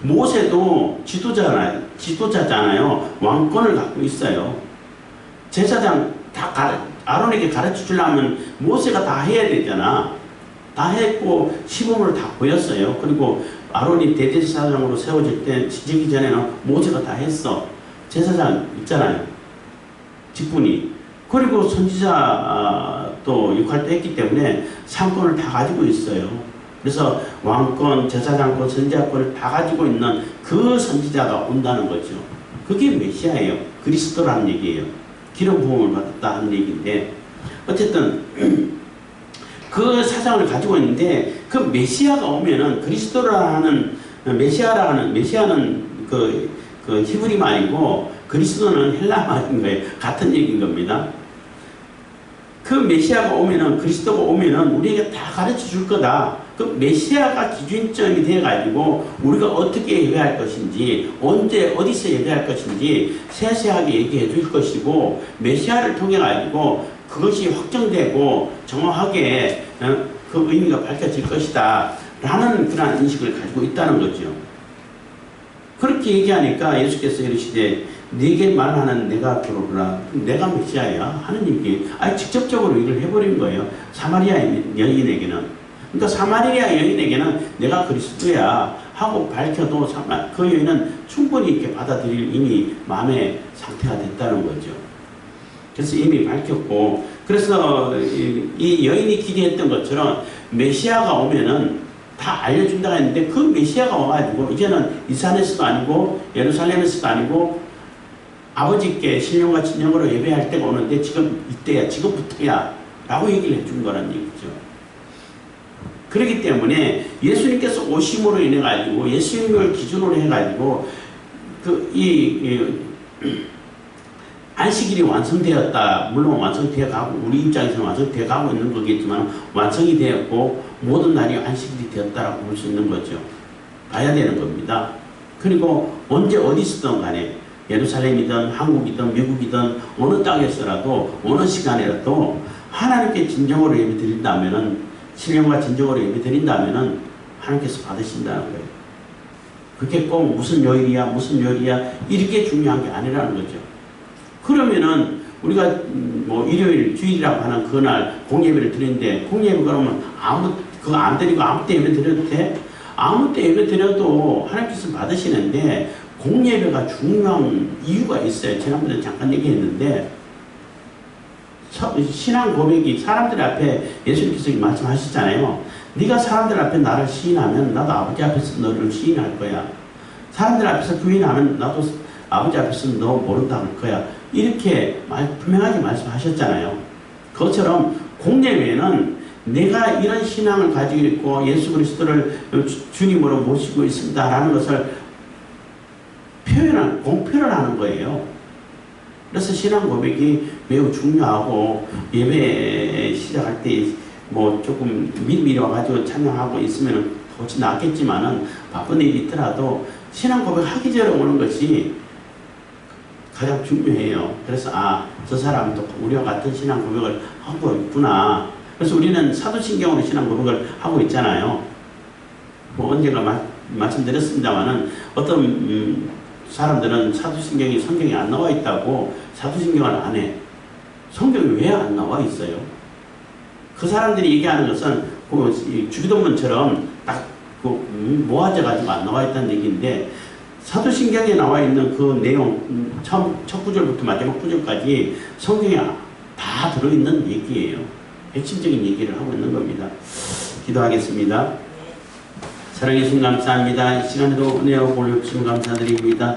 모세도 지도자잖아요. 왕권을 갖고 있어요. 제사장 아론에게 가르쳐 주려면 모세가 다 해야 되잖아. 다 했고 시범을 다 보였어요. 그리고 아론이 대제사장으로 세워질 때 지지기 전에는 모세가 다 했어. 제사장 있잖아요. 직분이. 그리고 선지자 또 역할도 했기 때문에 상권을 다 가지고 있어요. 그래서 왕권, 제사장권, 선지자권을 다 가지고 있는 그 선지자가 온다는 거죠. 그게 메시아예요. 그리스도라는 얘기예요. 기름 부음을 받았다 하는 얘기인데, 어쨌든 그 사상을 가지고 있는데 그 메시아가 오면은 그리스도라는 메시아는 그 히브리 말이고 그리스도는 헬라 말인 거예요. 같은 얘기인 겁니다. 그 메시아가 오면은, 그리스도가 오면은 우리에게 다 가르쳐 줄 거다. 그 메시아가 기준점이 돼가지고 우리가 어떻게 예배할 것인지, 언제 어디서 예배할 것인지 세세하게 얘기해 줄 것이고, 메시아를 통해 가지고 그것이 확정되고 정확하게 그 의미가 밝혀질 것이다 라는 그런 인식을 가지고 있다는 거죠. 그렇게 얘기하니까 예수께서 이르시되 네게 말하는 내가 들어오라. 내가 메시아야 하는 얘기. 직접적으로 얘기를 해버린 거예요. 사마리아 여인에게는. 그러니까 사마리아 여인에게는 내가 그리스도야 하고 밝혀도 그 여인은 충분히 이렇게 받아들일 이미 마음의 상태가 됐다는 거죠. 그래서 이미 밝혔고, 그래서 이 여인이 기대했던 것처럼 메시아가 오면은 다 알려준다고 했는데, 그 메시아가 와가지고 이제는 이 산에서도 아니고 예루살렘에서도 아니고 아버지께 신령과 진정으로 예배할 때가 오는데 지금 이때야, 지금부터야 라고 얘기를 해준 거란 얘기죠. 그렇기 때문에 예수님께서 오심으로 인해 가지고 예수님을 기준으로 해가지고 안식일이 완성되었다. 물론 완성되어 가고 우리 입장에서는 완성되어 가고 있는 거겠지만 완성이 되었고 모든 날이 안식일이 되었다라고 볼 수 있는 거죠. 봐야 되는 겁니다. 그리고 언제 어디서든 간에 예루살렘이든 한국이든 미국이든 어느 땅에서라도 어느 시간에라도 하나님께 진정으로 예배 드린다면은, 신령과 진정으로 예배 드린다면은 하나님께서 받으신다는 거예요. 그게 꼭 무슨 요일이야 무슨 요일이야 이렇게 중요한 게 아니라는 거죠. 그러면은 우리가 뭐 일요일 주일이라고 하는 그날 공예배를 드리는데, 공예배 그러면 그거 안 드리고 아무 때 예배 드려도 돼? 아무 때 예배 드려도 하나님께서 받으시는데, 공예배가 중요한 이유가 있어요. 지난번에 잠깐 얘기했는데, 신앙 고백이 사람들 앞에 예수님께서 말씀하시잖아요. 네가 사람들 앞에 나를 시인하면 나도 아버지 앞에서 너를 시인할 거야. 사람들 앞에서 부인하면 나도 아버지 앞에서 너 모른다 할 거야. 이렇게 분명하게 말씀하셨잖아요. 그것처럼 공예배는 내가 이런 신앙을 가지고 있고 예수 그리스도를 주님으로 모시고 있습니다라는 것을 공표를 하는 거예요. 그래서 신앙 고백이 매우 중요하고, 예배 시작할 때 뭐 조금 미리미리 와가지고 찬양하고 있으면 훨씬 낫겠지만은, 바쁜 일이 있더라도 신앙 고백 하기 전에 오는 것이 가장 중요해요. 그래서 저 사람도 우리와 같은 신앙 고백을 하고 있구나. 그래서 우리는 사도신경으로 신앙 고백을 하고 있잖아요. 뭐 언젠가 말씀드렸습니다만은, 어떤 사람들은 사도신경이 성경에 안 나와 있다고 사도신경을 안 해. 성경이 왜 안 나와 있어요? 그 사람들이 얘기하는 것은 주기도문처럼 딱 모아져가지고 안 나와 있다는 얘기인데, 사도신경에 나와 있는 그 내용, 첫 구절부터 마지막 구절까지 성경에 다 들어있는 얘기예요. 핵심적인 얘기를 하고 있는 겁니다. 기도하겠습니다. 사랑해 주님 감사합니다. 이 시간에도 은혜와 복을 주시면 감사드립니다.